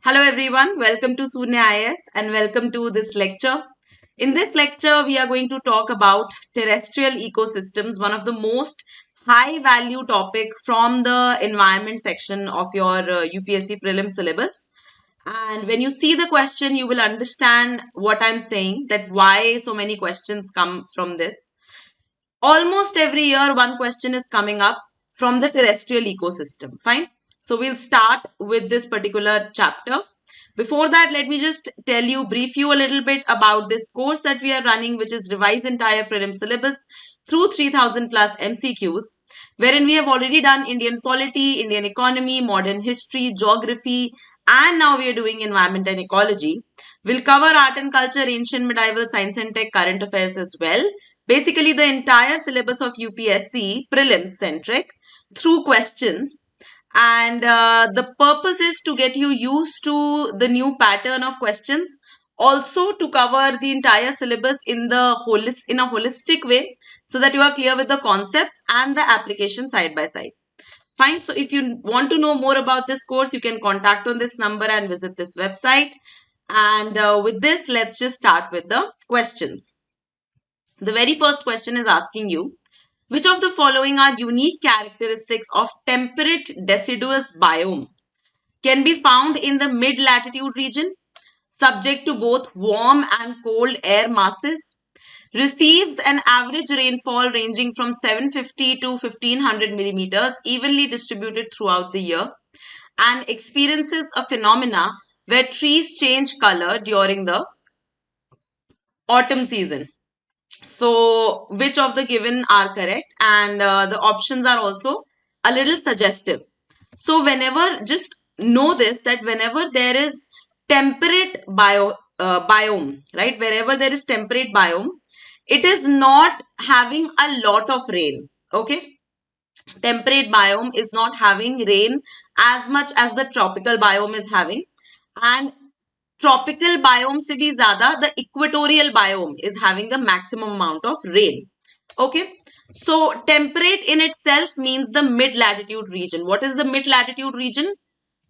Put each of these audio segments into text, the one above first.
Hello everyone, welcome to Sunya IAS and welcome to this lecture. In this lecture, we are going to talk about terrestrial ecosystems, one of the most high value topic from the environment section of your UPSC Prelims syllabus. And when you see the question, you will understand what I'm saying, that why so many questions come from this. Almost every year, one question is coming up from the terrestrial ecosystem. Fine. So we'll start with this particular chapter. Before that, let me just brief you a little bit about this course that we are running, which is Revise Entire Prelims Syllabus through 3000 plus MCQs, wherein we have already done Indian polity, Indian economy, modern history, geography, and now we are doing environment and ecology. We'll cover art and culture, ancient, medieval, science and tech, current affairs as well. Basically, the entire syllabus of UPSC Prelims centric through questions. And the purpose is to get you used to the new pattern of questions, also to cover the entire syllabus in a holistic way, so that you are clear with the concepts and the application side by side. Fine. So if you want to know more about this course, you can contact on this number and visit this website. And with this, let's just start with the questions. The very first question is asking you, which of the following are unique characteristics of temperate deciduous biome? Can be found in the mid-latitude region, subject to both warm and cold air masses, receives an average rainfall ranging from 750 to 1500 millimeters, evenly distributed throughout the year, and experiences a phenomena where trees change color during the autumn season. So, which of the given are correct? And the options are also a little suggestive. So, whenever, just know this, that whenever there is temperate biome, right? Wherever there is temperate biome, it is not having a lot of rain. Okay. Temperate biome is not having rain as much as the tropical biome is having. And tropical biome se bhi zyada, the equatorial biome is having the maximum amount of rain. Okay. So temperate in itself means the mid-latitude region. What is the mid-latitude region?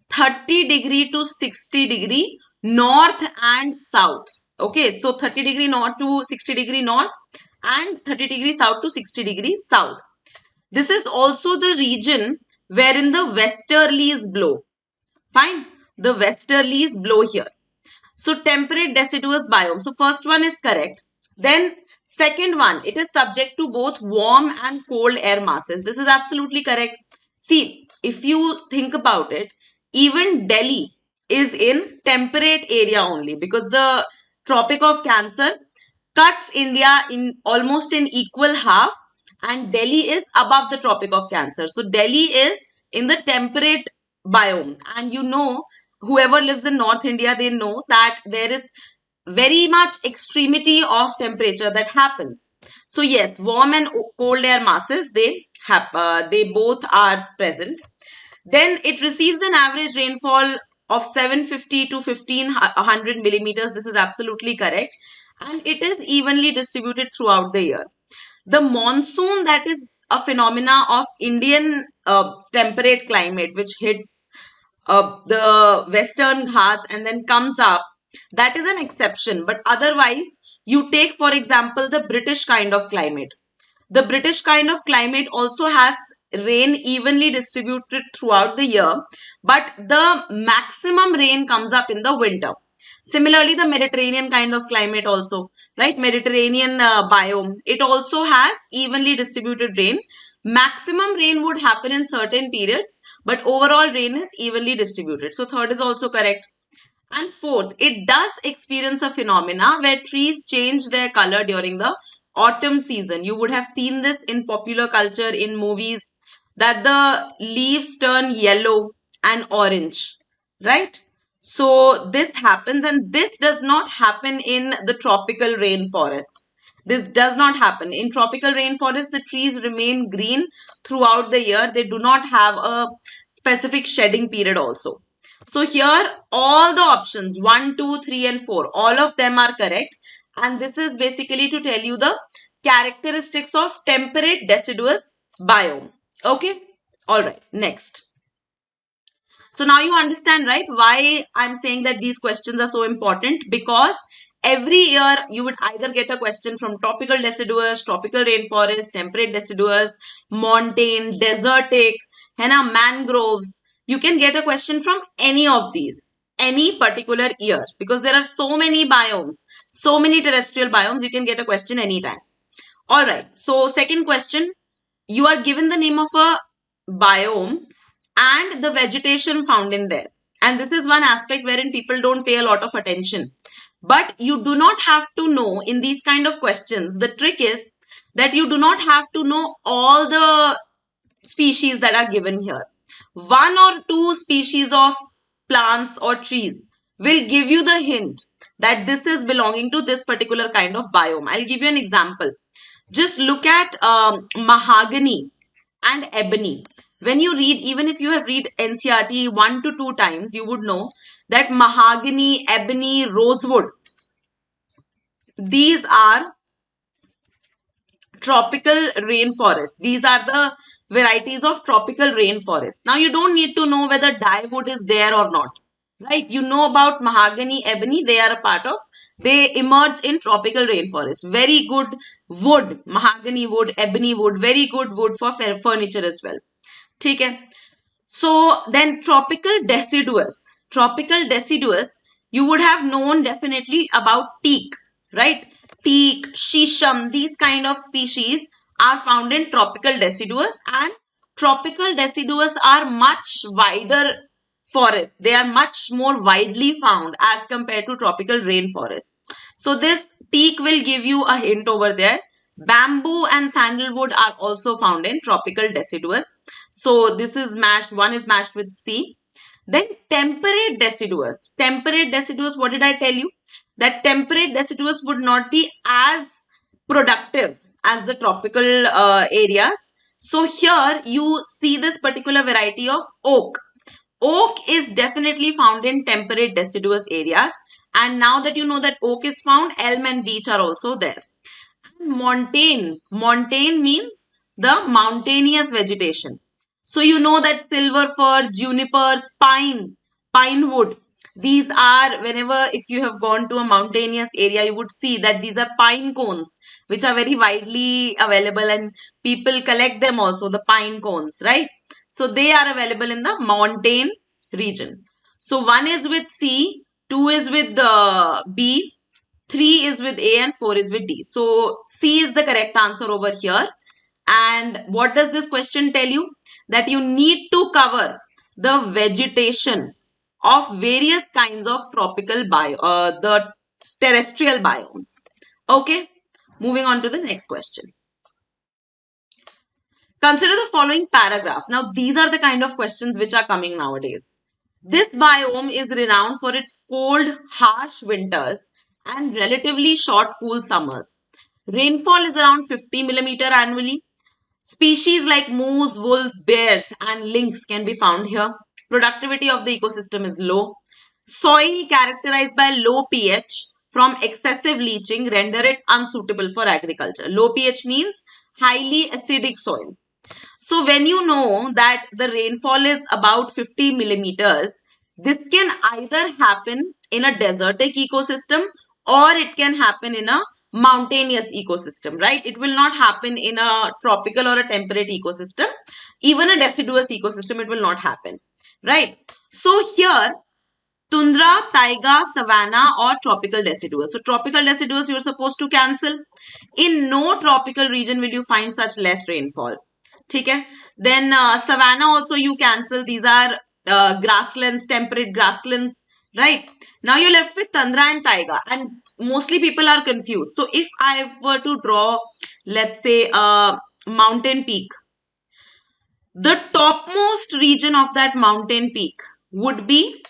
30 degree to 60 degree north and south. Okay. So 30 degree north to 60 degree north and 30 degree south to 60 degree south. This is also the region wherein the westerlies blow. Fine. The westerlies blow here. So temperate deciduous biome. So first one is correct. Then second one, it is subject to both warm and cold air masses. This is absolutely correct. See, if you think about it, even Delhi is in temperate area only, because the Tropic of Cancer cuts India in almost in equal half, and Delhi is above the Tropic of Cancer. So Delhi is in the temperate biome, and whoever lives in North India, they know that there is very much extremity of temperature that happens. So yes, warm and cold air masses, they both are present. Then it receives an average rainfall of 750 to 1500 millimeters. This is absolutely correct. And it is evenly distributed throughout the year. The monsoon, that is a phenomena of Indian temperate climate, which hits the Western Ghats and then comes up, that is an exception. But otherwise, you take, for example, the British kind of climate. The British kind of climate also has rain evenly distributed throughout the year, but the maximum rain comes up in the winter. Similarly, the Mediterranean kind of climate also, right? Mediterranean biome, it also has evenly distributed rain. Maximum rain would happen in certain periods, but overall rain is evenly distributed. So third is also correct. And fourth, it does experience a phenomena where trees change their color during the autumn season. You would have seen this in popular culture, in movies, that the leaves turn yellow and orange, right? So this happens, and this does not happen in the tropical rainforests. This does not happen. In tropical rainforests, the trees remain green throughout the year. They do not have a specific shedding period also. So here all the options 1, 2, 3 and 4, all of them are correct. And this is basically to tell you the characteristics of temperate deciduous biome. Okay. All right. Next. So now you understand, right, why I'm saying that these questions are so important, because every year you would either get a question from tropical deciduous, tropical rainforest, temperate deciduous, montane, desertic, mangroves. You can get a question from any of these, any particular year, because there are so many biomes, so many terrestrial biomes, you can get a question anytime. All right. So second question, you are given the name of a biome and the vegetation found in there. And this is one aspect wherein people don't pay a lot of attention. But you do not have to know in these kind of questions. The trick is that you do not have to know all the species that are given here. One or two species of plants or trees will give you the hint that this is belonging to this particular kind of biome. I'll give you an example. Just look at mahogany and ebony. When you read, even if you have read NCERT 1 to 2 times, you would know that mahogany, ebony, rosewood, these are tropical rainforest. These are the varieties of tropical rainforest. Now, you don't need to know whether dyewood is there or not, right? You know about mahogany, ebony, they are a part of, they emerge in tropical rainforest. Very good wood, mahogany wood, ebony wood, very good wood for furniture as well. Okay. So then tropical deciduous, you would have known definitely about teak, right? Teak, shisham, these kind of species are found in tropical deciduous, and tropical deciduous are much wider forests. They are much more widely found as compared to tropical rainforest. So this teak will give you a hint over there. Bamboo and sandalwood are also found in tropical deciduous. So this is matched, one is matched with C. Then temperate deciduous. Temperate deciduous, what did I tell you? That temperate deciduous would not be as productive as the tropical areas. So here you see this particular variety of oak. Oak is definitely found in temperate deciduous areas. And now that you know that oak is found, elm and beech are also there. Montane. Montane means the mountainous vegetation. So you know that silver fir, junipers, pine wood. These are, whenever if you have gone to a mountainous area, you would see that these are pine cones, which are very widely available, and people collect them also, the pine cones, right? So they are available in the montane region. So one is with C, two is with the B, 3 is with A, and 4 is with D. So C is the correct answer over here. And what does this question tell you? That you need to cover the vegetation of various kinds of the terrestrial biomes. Okay, moving on to the next question. Consider the following paragraph. Now, these are the kind of questions which are coming nowadays. This biome is renowned for its cold, harsh winters and relatively short, cool summers. Rainfall is around 50 millimeter annually. Species like moose, wolves, bears, and lynx can be found here. Productivity of the ecosystem is low. Soil characterized by low pH from excessive leaching render it unsuitable for agriculture. Low pH means highly acidic soil. So when you know that the rainfall is about 50 millimeters, this can either happen in a desertic ecosystem or it can happen in a mountainous ecosystem, right? It will not happen in a tropical or a temperate ecosystem. Even a deciduous ecosystem, it will not happen, right? So here, tundra, taiga, savanna, or tropical deciduous. So tropical deciduous, you're supposed to cancel. In no tropical region will you find such less rainfall. Okay. Then savanna also you cancel. These are grasslands, temperate grasslands, right? Now you're left with tundra and taiga, and mostly people are confused. So if I were to draw, let's say, a mountain peak, the topmost region of that mountain peak would be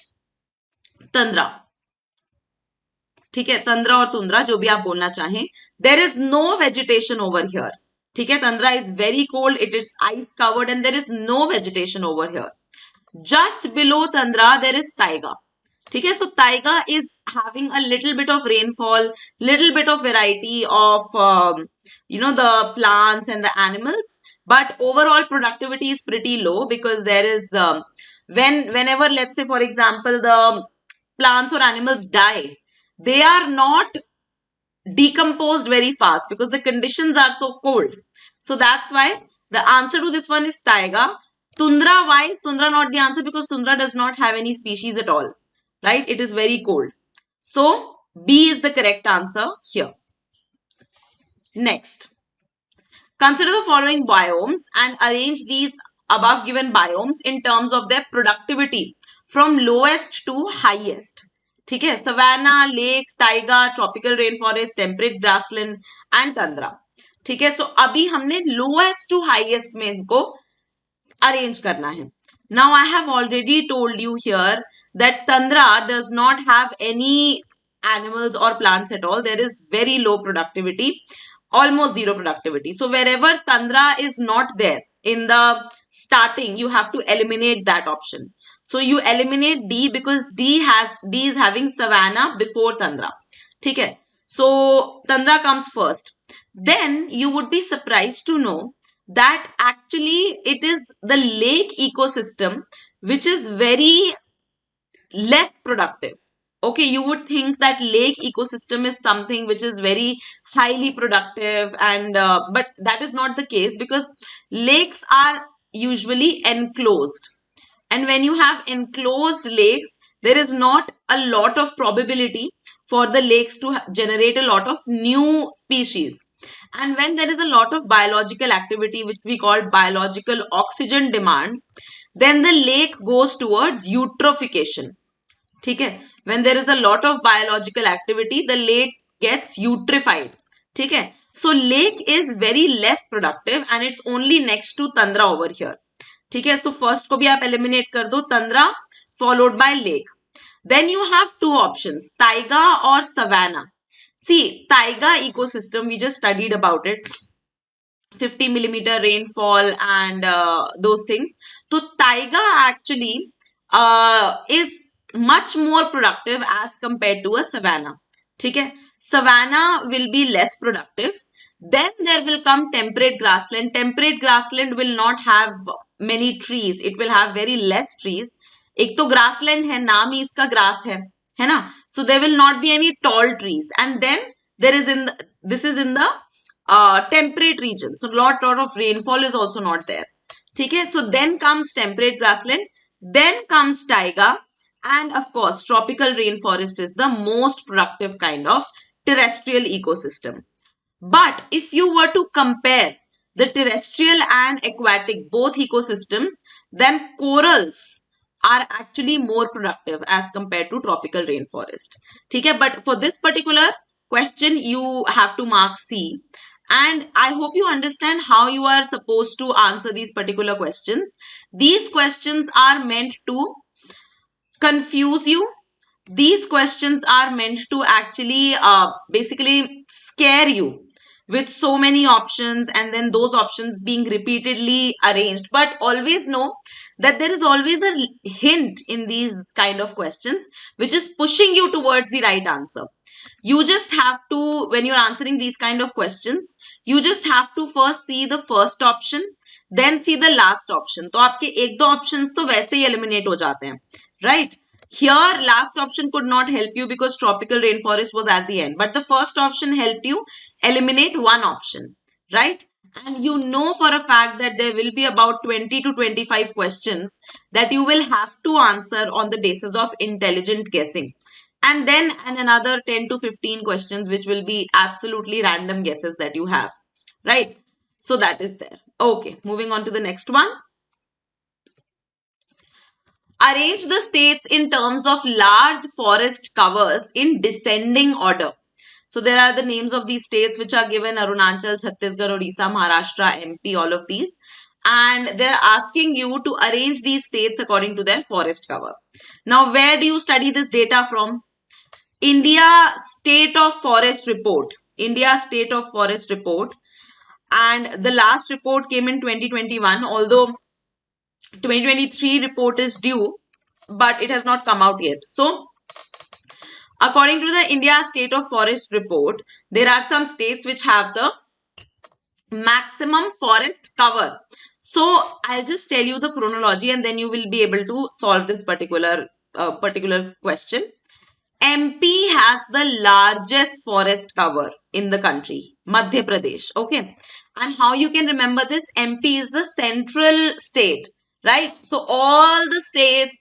tundra. ठीक है, तंद्रा और tundra जो भी आप बोलना चाहें. There is no vegetation over here. ठीक है, tundra is very cold, it is ice covered, and there is no vegetation over here. Just below tundra there is taiga. ठीक है, so taiga is having a little bit of rainfall, little bit of variety of the plants and the animals, but overall productivity is pretty low because there is whenever, let's say for example, the plants or animals die, they are not decomposed very fast because the conditions are so cold. So that's why the answer to this one is taiga. Tundra, why is tundra not the answer? Because tundra does not have any species at all, right? It is very cold. So B is the correct answer here. Next, consider the following biomes and arrange these above given biomes in terms of their productivity from lowest to highest. ठीक है, savanna, lake, taiga, tropical rain forest, temperate grassland and tundra. ठीक है, सो अभी हमने lowest to highest में इनको arrange करना है. Now I have already told you here that tundra does not have any animals or plants at all. There is very low productivity, almost zero productivity. So wherever tundra is not there in the starting, you have to eliminate that option. So you eliminate D because D is having savanna before tundra. Okay. So tundra comes first. Then you would be surprised to know that actually it is the lake ecosystem which is very less productive. Okay, you would think that lake ecosystem is something which is very highly productive, and but that is not the case because lakes are usually enclosed, and when you have enclosed lakes, there is not a lot of probability for the lakes to generate a lot of new species. And when there is a lot of biological activity, which we call biological oxygen demand, then the lake goes towards eutrophication. Okay? When there is a lot of biological activity, the lake gets eutrophied. Okay? So lake is very less productive and it's only next to tundra over here. ठीक है, so first को भी आप eliminate कर दो, tundra followed by lake. Then you have two options, taiga or savanna. See, taiga ecosystem, we just studied about it. 50 millimeter rainfall and those things. So taiga actually is much more productive as compared to a savanna. Okay? Savanna will be less productive. Then there will come temperate grassland. Temperate grassland will not have many trees. It will have very less trees. एक तो grassland है, नाम ही इसका grass है ना? So there will not be any tall trees. And then there is this is in the temperate region. So lot of rainfall is also not there. Okay? So then comes temperate grassland. Then comes taiga. And of course, tropical rainforest is the most productive kind of terrestrial ecosystem. But if you were to compare the terrestrial and aquatic, both ecosystems, then corals are actually more productive as compared to tropical rainforest. Okay? But for this particular question, you have to mark C. And I hope you understand how you are supposed to answer these particular questions. These questions are meant to confuse you. These questions are meant to actually basically scare you with so many options and then those options being repeatedly arranged. But always know that there is always a hint in these kind of questions which is pushing you towards the right answer. You just have to, when you're answering these kind of questions, you just have to first see the first option, then see the last option. तो आपके एक दो options तो वैसे ही eliminate हो जाते हैं, right? Here, last option could not help you because tropical rainforest was at the end. But the first option helped you eliminate one option, right? And you know for a fact that there will be about 20 to 25 questions that you will have to answer on the basis of intelligent guessing. And then another 10 to 15 questions which will be absolutely random guesses that you have, right? So that is there. Okay, moving on to the next one. Arrange the states in terms of large forest covers in descending order. So there are the names of these states which are given: Arunachal, Chhattisgarh, Odisha, Maharashtra, MP, all of these. And they're asking you to arrange these states according to their forest cover. Now, where do you study this data from? India State of Forest Report. India State of Forest Report. And the last report came in 2021, although 2023 report is due, but it has not come out yet. So, according to the India State of Forest report, there are some states which have the maximum forest cover. So I'll just tell you the chronology and then you will be able to solve this particular question. MP has the largest forest cover in the country, Madhya Pradesh. Okay. And how you can remember this? MP is the central state, right? So all the states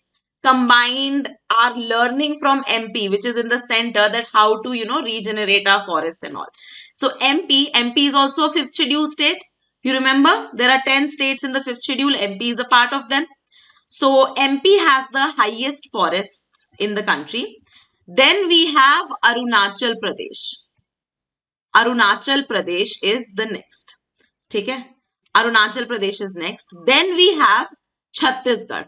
combined are learning from MP, which is in the center, that how to, regenerate our forests and all. So MP is also a fifth schedule state. You remember there are 10 states in the fifth schedule. MP is a part of them. So MP has the highest forests in the country. Then we have Arunachal Pradesh. Arunachal Pradesh is the next. Okay? Arunachal Pradesh is next. Then we have Chhattisgarh.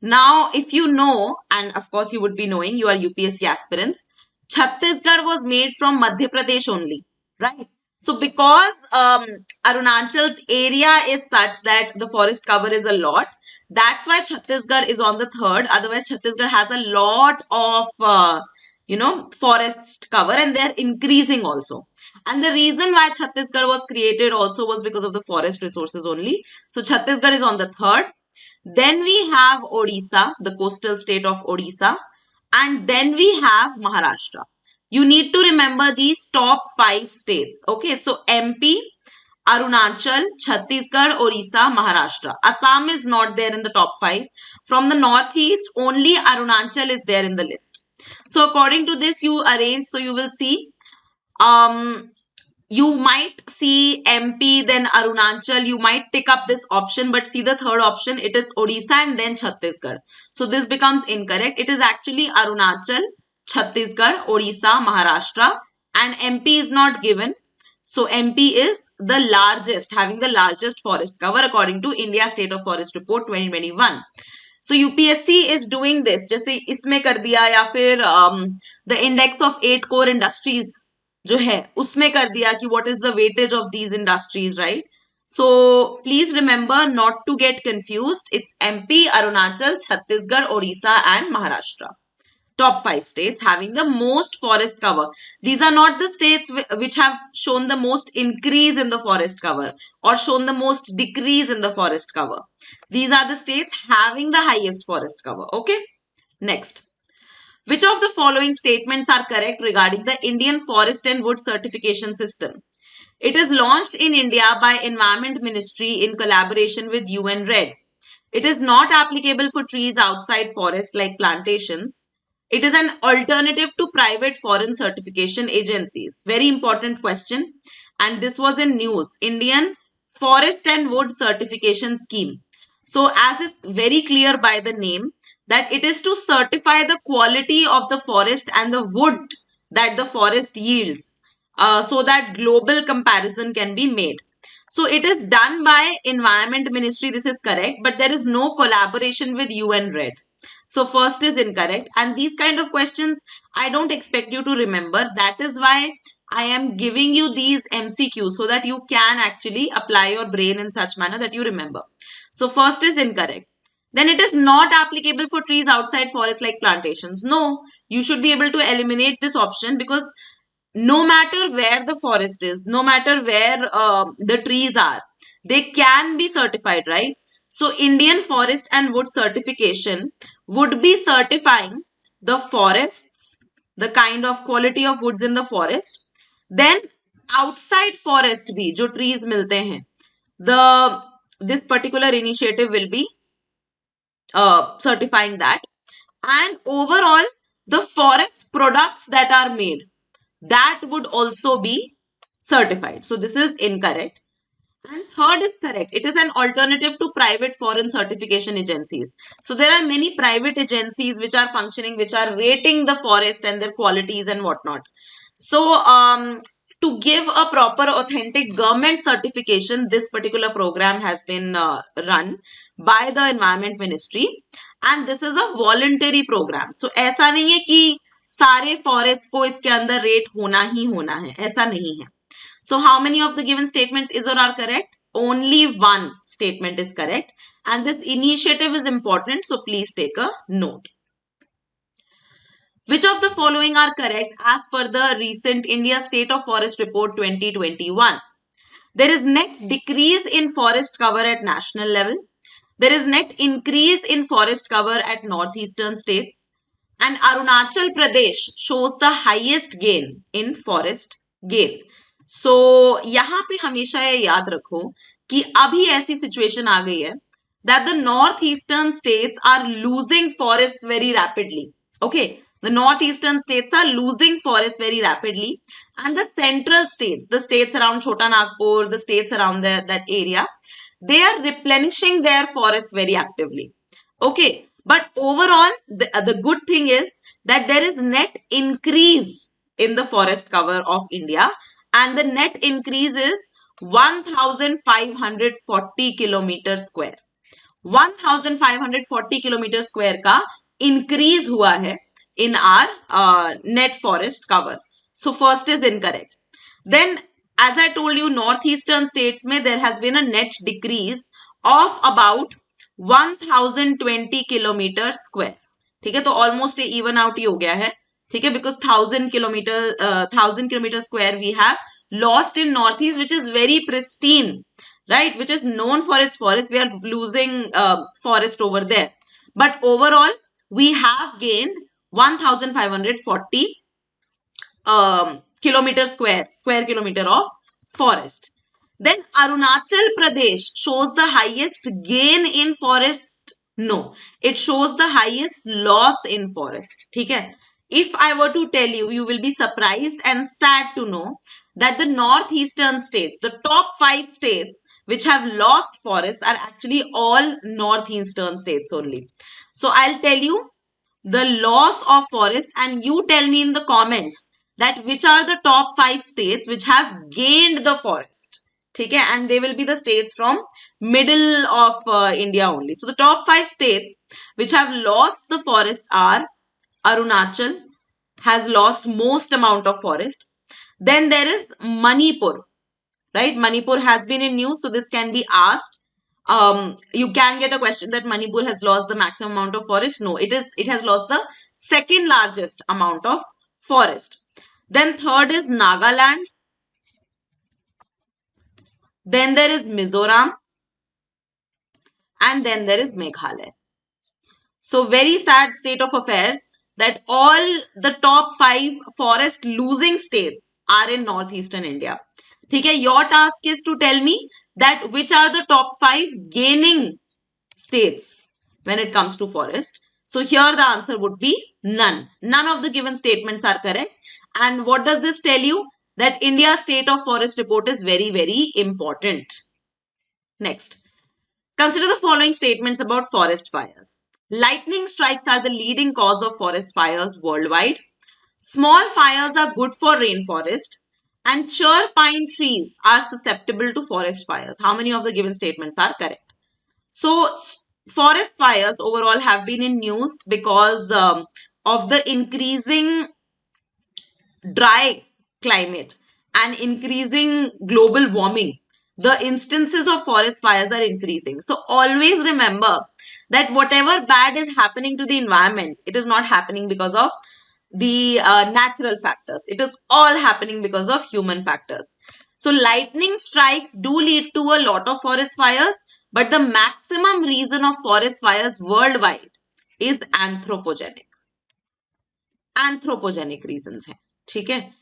Now, if you know, and of course you would be knowing, you are UPSC aspirants, Chhattisgarh was made from Madhya Pradesh only, right? So because Arunachal's area is such that the forest cover is a lot, that's why Chhattisgarh is on the third. Otherwise, Chhattisgarh has a lot of, forest cover, and they're increasing also. And the reason why Chhattisgarh was created also was because of the forest resources only. So Chhattisgarh is on the third. Then we have Odisha, the coastal state of Odisha. And then we have Maharashtra. You need to remember these top 5 states. Okay, so MP, Arunachal, Chhattisgarh, Odisha, Maharashtra. Assam is not there in the top 5. From the northeast, only Arunachal is there in the list. So according to this, you arrange, so you will see you might see MP, then Arunachal, you might tick up this option, but see the third option, it is Odisha and then Chhattisgarh. So this becomes incorrect. It is actually Arunachal, Chhattisgarh, Odisha, Maharashtra, and MP is not given. So MP is the largest, having the largest forest cover according to India State of Forest Report 2021. So UPSC is doing this, जैसे इसमें कर दिया या फिर the index of 8 core industries जो है उसमें कर दिया कि what is the weightage of these industries, right? So please remember not to get confused. It's MP, Arunachal, Chhattisgarh, Odisha and Maharashtra. Top 5 states having the most forest cover. These are not the states which have shown the most increase in the forest cover or shown the most decrease in the forest cover. These are the states having the highest forest cover. Okay. Next. Which of the following statements are correct regarding the Indian Forest and Wood Certification System? It is launched in India by Environment Ministry in collaboration with UN RED. It is not applicable for trees outside forests like plantations. It is an alternative to private foreign certification agencies. Very important question. And this was in news. Indian Forest and Wood Certification Scheme. So as it's very clear by the name that it is to certify the quality of the forest and the wood that the forest yields so that global comparison can be made. So it is done by Environment Ministry. This is correct, but there is no collaboration with UN RED. So first is incorrect. And these kind of questions, I don't expect you to remember. That is why I am giving you these MCQs so that you can actually apply your brain in such manner that you remember. So first is incorrect. Then it is not applicable for trees outside forests like plantations. No, you should be able to eliminate this option because no matter where the forest is, no matter where the trees are, they can be certified, right? So Indian Forest and Wood Certification would be certifying the forests, the kind of quality of woods in the forest. Then outside forest bhi, jo trees milte hain, this particular initiative will be certifying that. And overall, the forest products that are made, that would also be certified. So this is incorrect. And third is correct. It is an alternative to private foreign certification agencies. So there are many private agencies which are functioning, which are rating the forest and their qualities and whatnot. So to give a proper authentic government certification, this particular program has been run by the Environment Ministry. And this is a voluntary program. So ऐसा नहीं है कि सारे forest को इसके अंदर rate होना ही होना है, ऐसा नहीं है. So how many of the given statements is or are correct? Only one statement is correct. And this initiative is important. So please take a note. Which of the following are correct as per the recent India State of Forest Report 2021? There is net decrease in forest cover at national level. There is net increase in forest cover at northeastern states. And Arunachal Pradesh shows the highest gain in forest gain. So यहाँ पे हमेशा ये याद रखो कि अभी ऐसी situation आ गई है that the northeastern states are losing forests very rapidly. Okay, the northeastern states are losing forests very rapidly, and the central states, the states around Chota Nagpur, the states around that area, they are replenishing their forests very actively. Okay, but overall, the good thing is that there is net increase in the forest cover of India, and the net increase is 1540 kilometer square. 1540 kilometre square का increase हुआ है in our net forest cover. So first is incorrect. Then as I told you, northeastern states में there has been a net decrease of about 1020 kilometer square. ठीक है, तो almost even out ही हो गया है. ठीक है, because 1000 kilometer square we have lost in northeast, which is very pristine, right, which is known for its forest. We are losing forest over there, but overall we have gained 1540 square kilometer of forest. Then Arunachal Pradesh shows the highest gain in forest. No, it shows the highest loss in forest. ठीक है, if I were to tell you, you will be surprised and sad to know that the northeastern states, the top 5 states which have lost forests, are actually all northeastern states only. So I'll tell you the loss of forest, and you tell me in the comments that which are the top 5 states which have gained the forest. ठीक है, and they will be the states from middle of India only. So the top 5 states which have lost the forest are Arunachal has lost most amount of forest. Then there is Manipur, right? Manipur has been in news, so this can be asked. You can get a question that Manipur has lost the maximum amount of forest. No, it has lost the second largest amount of forest. Then third is Nagaland. Then there is Mizoram. And then there is Meghalaya. So very sad state of affairs that all the top 5 forest losing states are in northeastern India. ठीक है, your task is to tell me that which are the top 5 gaining states when it comes to forest. So here the answer would be none. None of the given statements are correct. And what does this tell you? That India's state of forest report is very, very important. Next, consider the following statements about forest fires. Lightning strikes are the leading cause of forest fires worldwide. Small fires are good for rainforest. And cher pine trees are susceptible to forest fires. How many of the given statements are correct? So forest fires overall have been in news because of the increasing dry climate and increasing global warming. The instances of forest fires are increasing. So always remember that whatever bad is happening to the environment, it is not happening because of the natural factors. It is all happening because of human factors. So lightning strikes do lead to a lot of forest fires, but the maximum reason of forest fires worldwide is anthropogenic. Anthropogenic reasons हैं, ठीक है,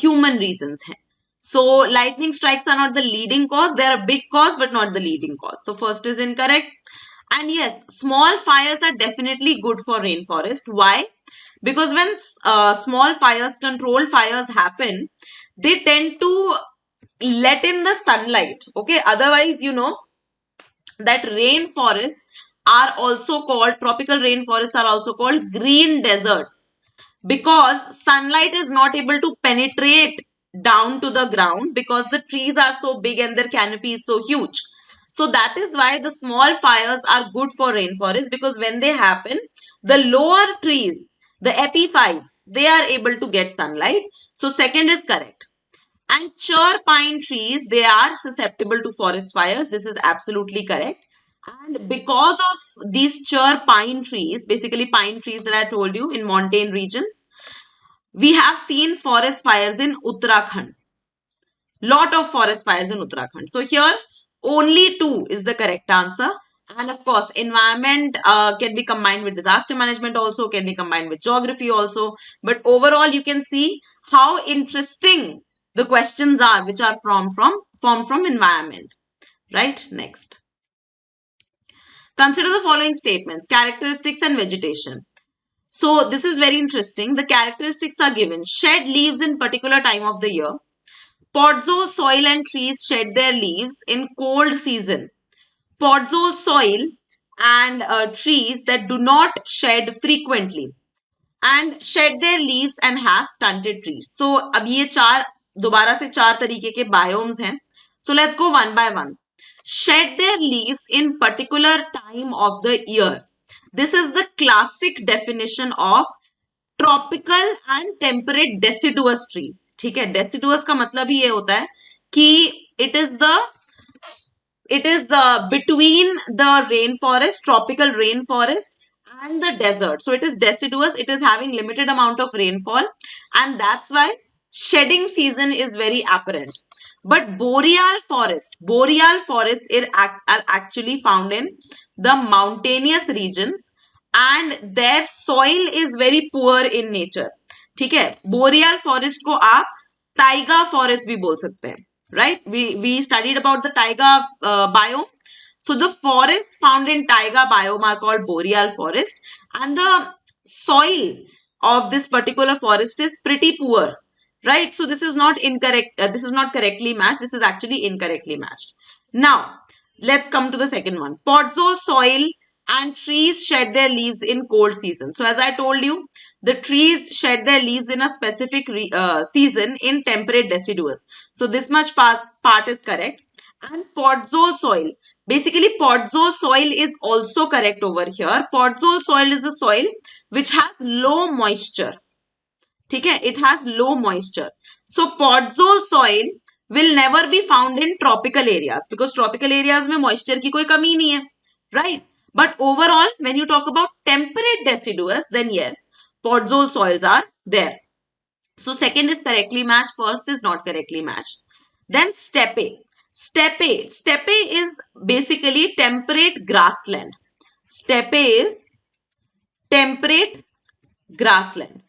human reasons हैं. So lightning strikes are not the leading cause. They are a big cause but not the leading cause. So first is incorrect. And yes, small fires are definitely good for rainforest. Why? Because when small fires, controlled fires happen, they tend to let in the sunlight. Okay, otherwise, you know that rainforests are also called, tropical rainforests are also called green deserts, because sunlight is not able to penetrate down to the ground because the trees are so big and their canopy is so huge. So that is why the small fires are good for rainforest, because when they happen, the lower trees, the epiphytes, they are able to get sunlight. So second is correct. And cher pine trees, they are susceptible to forest fires. This is absolutely correct. And because of these cher pine trees, basically pine trees that I told you in montane regions, we have seen forest fires in Uttarakhand. Lot of forest fires in Uttarakhand. So here only 2 is the correct answer. And of course, environment can be combined with disaster management also, can be combined with geography also. But overall, you can see how interesting the questions are, which are formed from environment. Right? Next. Consider the following statements: characteristics and vegetation. So this is very interesting. The characteristics are given: shed leaves in particular time of the year. Podzol soil and trees shed their leaves in cold season. Podzol soil and trees that do not shed frequently and shed their leaves and have stunted trees. So अब ये चार दोबारा से 4 तरीके के biomes हैं. So let's go one by one. Shed their leaves in particular time of the year. This is the classic definition of tropical and temperate deciduous trees. ठीक है, डेसिडुअस का मतलब ही ये होता है कि it is the between the rainforest, tropical rainforest and the desert. So it is deciduous, it is having limited amount of rainfall, and that's why shedding season is very apparent. But boreal forests are actually found in the mountainous regions, and their soil is very poor in nature. ठीक है, boreal forest को आप Tyga forest भी बोल सकते हैं. Right? We studied about the taiga biome. So the forests found in taiga biome are called boreal forest, and the soil of this particular forest is pretty poor. Right? So this is not incorrect. This is not correctly matched. This is actually incorrectly matched. Now let's come to the second one. Podzol soil and trees shed their leaves in cold season. So as I told you, the trees shed their leaves in a specific season in temperate deciduous. So this much part is correct. And podzol soil. Basically, podzol soil is also correct over here. Podzol soil is a soil which has low moisture. ठीक है, it has low moisture. So podzol soil will never be found in tropical areas because tropical areas में moisture की कोई कमी नहीं है, right? But overall, when you talk about temperate deciduous, then yes, podzol soils are there. So second is correctly matched, first is not correctly matched. Then steppe. Steppe is basically temperate grassland. Steppe is temperate grassland.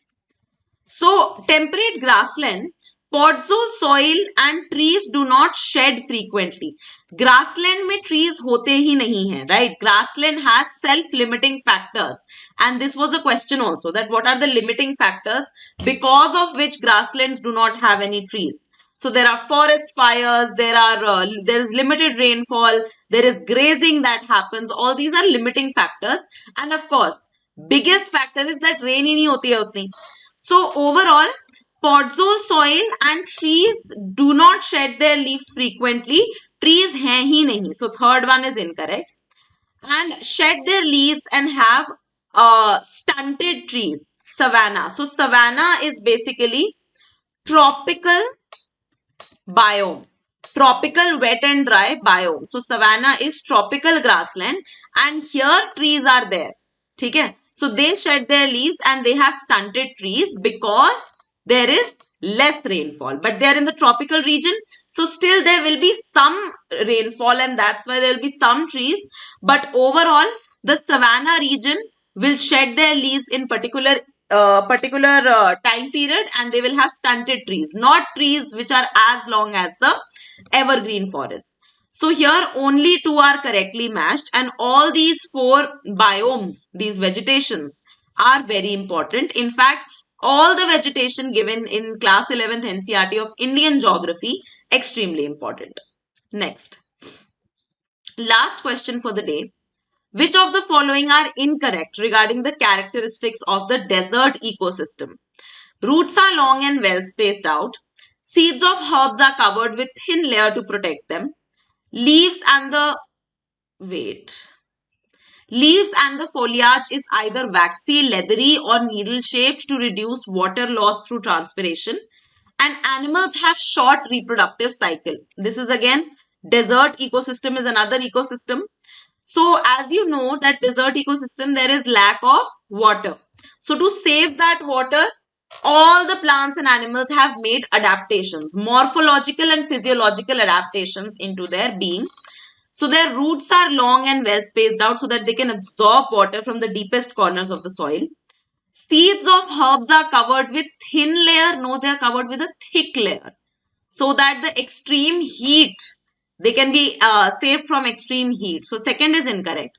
So temperate grassland, podzol soil and trees do not shed frequently. Grassland में trees होते ही नहीं हैं, right? Grassland has self-limiting factors, and this was a question also, that what are the limiting factors because of which grasslands do not have any trees. So there are forest fires, there is limited rainfall, there is grazing that happens. All these are limiting factors, and of course, biggest factor is that rain ही नहीं होती है उतनी. So overall, podzol soil and trees do not shed their leaves frequently. Trees हैं ही नहीं. So third one is incorrect. And shed their leaves and have stunted trees. Savanna. So savanna is basically tropical biome. Tropical wet and dry biome. So savanna is tropical grassland, and here trees are there. ठीक है? So they shed their leaves and they have stunted trees because there is less rainfall. But they are in the tropical region, so still there will be some rainfall, and that's why there will be some trees. But overall, the savanna region will shed their leaves in particular time period, and they will have stunted trees, not trees which are as long as the evergreen forest. So here only 2 are correctly matched, and all these 4 biomes, these vegetations, are very important. In fact, all the vegetation given in class 11th NCERT of Indian geography, extremely important. Next. Last question for the day. Which of the following are incorrect regarding the characteristics of the desert ecosystem? Roots are long and well spaced out. Seeds of herbs are covered with thin layer to protect them. Leaves and the foliage is either waxy, leathery or needle shaped to reduce water loss through transpiration. And animals have short reproductive cycle. This is again, desert ecosystem is another ecosystem. So as you know that desert ecosystem, there is lack of water. So to save that water, all the plants and animals have made adaptations, morphological and physiological adaptations into their being. So their roots are long and well spaced out so that they can absorb water from the deepest corners of the soil. Seeds of herbs are covered with thin layer. No, they are covered with a thick layer so that the extreme heat, they can be saved from extreme heat. So second is incorrect.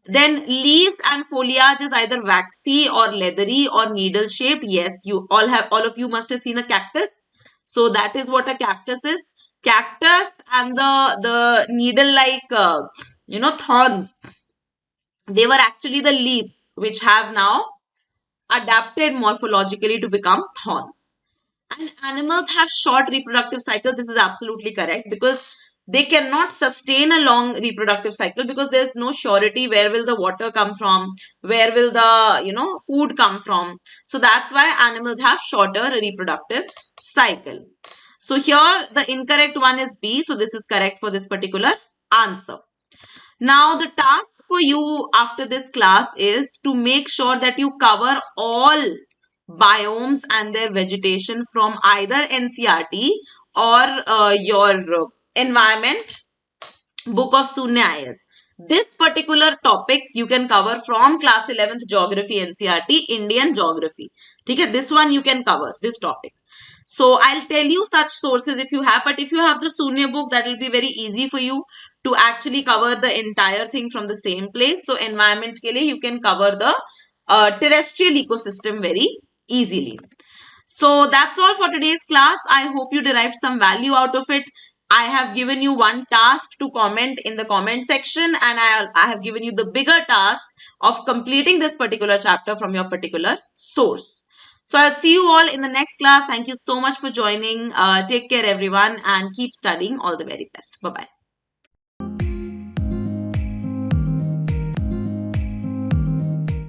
Then leaves and foliage is either waxy or leathery or needle shaped. Yes, all of you must have seen a cactus. So that is what a cactus is. Cactus and the needle like thorns, they were actually the leaves which have now adapted morphologically to become thorns. And animals have short reproductive cycle. This is absolutely correct because they cannot sustain a long reproductive cycle because there's no surety where will the water come from, where will the food come from. So that's why animals have shorter reproductive cycle. So here the incorrect one is B. So this is correct for this particular answer. Now the task for you after this class is to make sure that you cover all biomes and their vegetation from either NCERT or your environment book of Sunya IAS. This particular topic you can cover from class 11th geography NCERT, Indian geography. Okay, this one you can cover, this topic. So I'll tell you such sources if you have, but if you have the Sunya book, that will be very easy for you to actually cover the entire thing from the same place. So environment ke liye you can cover the terrestrial ecosystem very easily. So that's all for today's class. I hope you derived some value out of it. I have given you one task to comment in the comment section, and I have given you the bigger task of completing this particular chapter from your particular source. So I'll see you all in the next class. Thank you so much for joining. Take care everyone and keep studying. All the very best. Bye-bye.